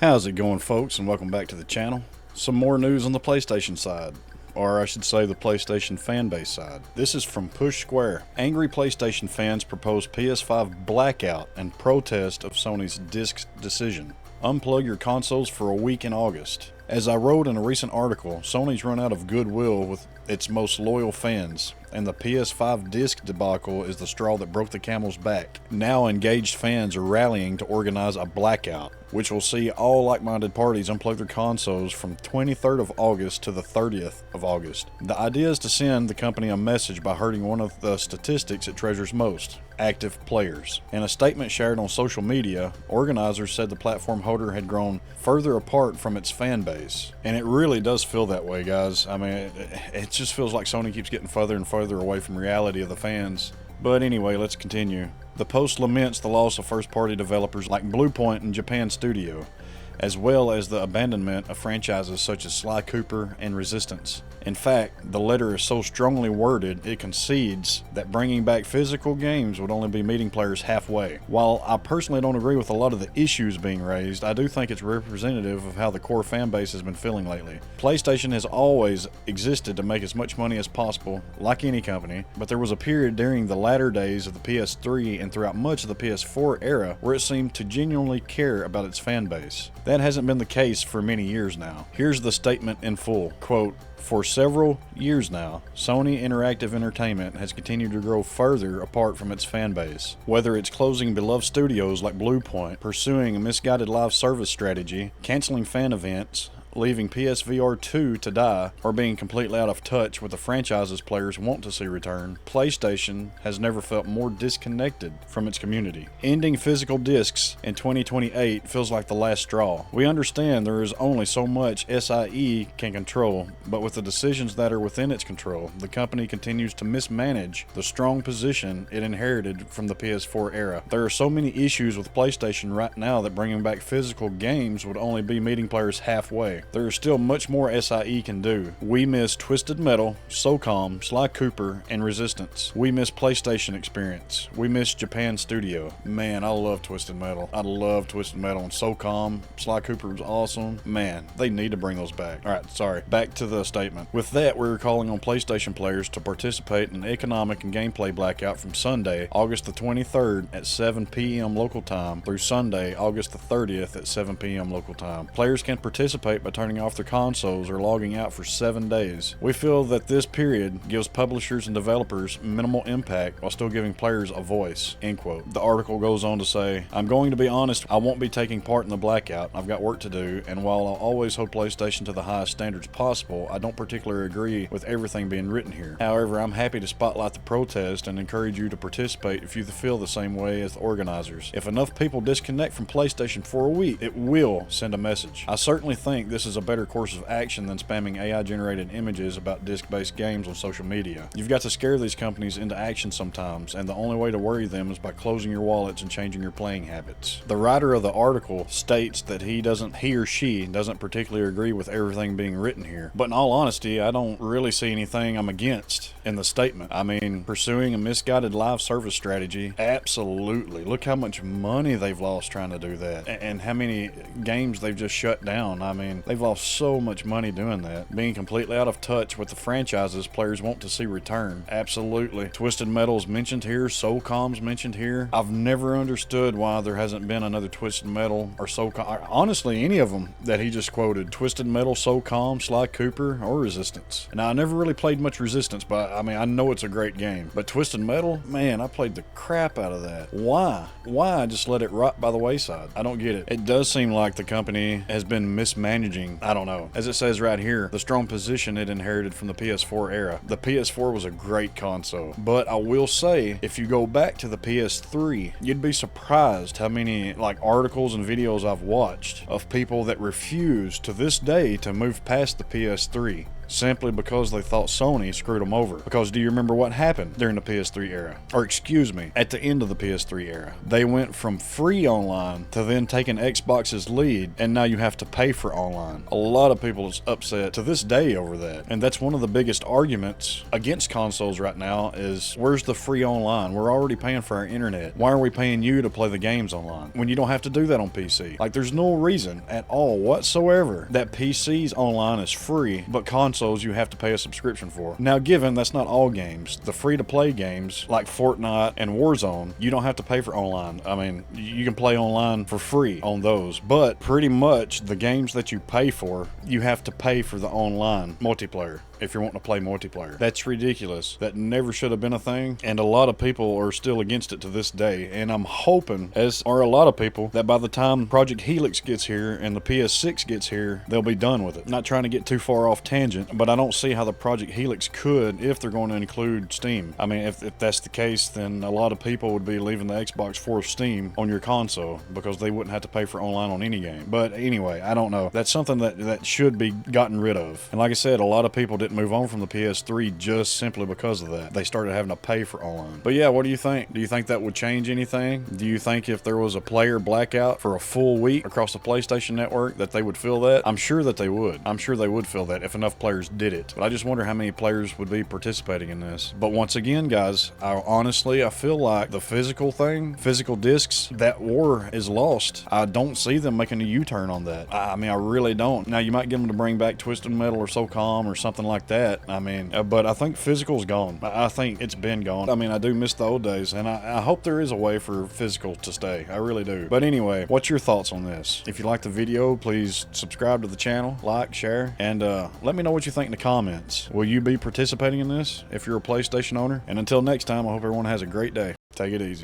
How's it going, folks, and welcome back to the channel. Some more news on the PlayStation side, or I should say the PlayStation fanbase side. This is from Push Square. Angry PlayStation fans propose PS5 blackout in protest of Sony's disc decision. Unplug your consoles for a week in August. As I wrote in a recent article, Sony's run out of goodwill with its most loyal fans, and the PS5 disc debacle is the straw that broke the camel's back. Now engaged fans are rallying to organize a blackout, which will see all like-minded parties unplug their consoles from 23rd of August to the 30th of August. The idea is to send the company a message by hurting one of the statistics it treasures most: active players. In a statement shared on social media, organizers said the platform holder had grown further apart from its fan base. And it really does feel that way, guys. I mean, it just feels like Sony keeps getting further and further away from reality of the fans. But anyway, let's continue. The post laments the loss of first-party developers like Bluepoint and Japan Studio, as well as the abandonment of franchises such as Sly Cooper and Resistance. In fact, the letter is so strongly worded it concedes that bringing back physical games would only be meeting players halfway. While I personally don't agree with a lot of the issues being raised, I do think it's representative of how the core fan base has been feeling lately. PlayStation has always existed to make as much money as possible, like any company, but there was a period during the latter days of the PS3 and throughout much of the PS4 era where it seemed to genuinely care about its fan base. That hasn't been the case for many years now. Here's the statement in full. Quote, "For several years now, Sony Interactive Entertainment has continued to grow further apart from its fan base. Whether it's closing beloved studios like Bluepoint, pursuing a misguided live service strategy, canceling fan events, leaving PSVR 2 to die, or being completely out of touch with the franchises players want to see return, PlayStation has never felt more disconnected from its community. Ending physical discs in 2028 feels like the last straw. We understand there is only so much SIE can control, but with the decisions that are within its control, the company continues to mismanage the strong position it inherited from the PS4 era. There are so many issues with PlayStation right now that bringing back physical games would only be meeting players halfway. There is still much more SIE can do. We miss Twisted Metal, SOCOM, Sly Cooper, and Resistance. We miss PlayStation Experience. We miss Japan Studio. Man, I love Twisted Metal. I love Twisted Metal and SOCOM. Sly Cooper was awesome. Man, they need to bring those back. Alright, sorry. Back to the statement. With that, we're calling on PlayStation players to participate in an economic and gameplay blackout from Sunday, August the 23rd at 7 p.m. local time through Sunday, August the 30th at 7 p.m. local time. Players can participate by turning off their consoles or logging out for 7 days. We feel that this period gives publishers and developers minimal impact while still giving players a voice." End quote. The article goes on to say, "I'm going to be honest, I won't be taking part in the blackout. I've got work to do, and while I'll always hold PlayStation to the highest standards possible, I don't particularly agree with everything being written here. However, I'm happy to spotlight the protest and encourage you to participate if you feel the same way as the organizers. If enough people disconnect from PlayStation for a week, it will send a message. I certainly think this is a better course of action than spamming AI-generated images about disc-based games on social media. You've got to scare these companies into action sometimes, and the only way to worry them is by closing your wallets and changing your playing habits." The writer of the article states that he or she doesn't particularly agree with everything being written here. But in all honesty, I don't really see anything I'm against in the statement. I mean, pursuing a misguided live service strategy, absolutely. Look how much money they've lost trying to do that, and how many games they've just shut down. I mean, they've lost so much money doing that. Being completely out of touch with the franchises players want to see return, absolutely. Twisted Metal's mentioned here, SOCOM's mentioned here. I've never understood why there hasn't been another Twisted Metal or SOCOM, or honestly any of them that he just quoted. Twisted Metal, SOCOM, Sly Cooper, or Resistance. Now, I never really played much Resistance, but I mean, I know it's a great game. But Twisted Metal, man, I played the crap out of that. Why just let it rot by the wayside? I don't get it. It does seem like the company has been mismanaging, I don't know. As it says right here, the strong position it inherited from the PS4 era. The PS4 was a great console, but I will say, if you go back to the PS3, you'd be surprised how many articles and videos I've watched of people that refuse to this day to move past the PS3. simply because they thought Sony screwed them over. Because do you remember what happened during the PS3 era? Or excuse me, at the end of the PS3 era? They went from free online to then taking Xbox's lead, and now you have to pay for online. A lot of people is upset to this day over that, and that's one of the biggest arguments against consoles right now is, where's the free online? We're already paying for our internet. Why are we paying you to play the games online when you don't have to do that on PC? Like, there's no reason at all whatsoever that PC's online is free, but consoles you have to pay a subscription for. Now, given that's not all games, the free-to-play games like Fortnite and Warzone, you don't have to pay for online. I mean, you can play online for free on those, but pretty much the games that you pay for, you have to pay for the online multiplayer if you're wanting to play multiplayer. That's ridiculous. That never should have been a thing, and a lot of people are still against it to this day, and I'm hoping, as are a lot of people, that by the time Project Helix gets here and the PS6 gets here, they'll be done with it. Not trying to get too far off tangent, but I don't see how the Project Helix could if they're going to include Steam. I mean, if that's the case, then a lot of people would be leaving the Xbox for Steam on your console because they wouldn't have to pay for online on any game. But anyway, I don't know. That's something that should be gotten rid of. And like I said, a lot of people didn't move on from the PS3 just simply because of that. They started having to pay for online. But yeah, what do you think? Do you think that would change anything? Do you think if there was a player blackout for a full week across the PlayStation network that they would feel that? I'm sure that they would. I'm sure they would feel that if enough players did it. But I just wonder how many players would be participating in this. But once again, guys, I feel like the physical thing, physical discs, that war is lost. I don't see them making a U-turn on that. I mean, I really don't. Now, you might get them to bring back Twisted Metal or SOCOM or something like that. I mean, but I think physical's gone. I think it's been gone. I mean, I do miss the old days, and I hope there is a way for physical to stay. I really do. But anyway, what's your thoughts on this? If you like the video, please subscribe to the channel, like, share, and let me know what you think in the comments. Will you be participating in this if you're a PlayStation owner? And until next time, I hope everyone has a great day. Take it easy.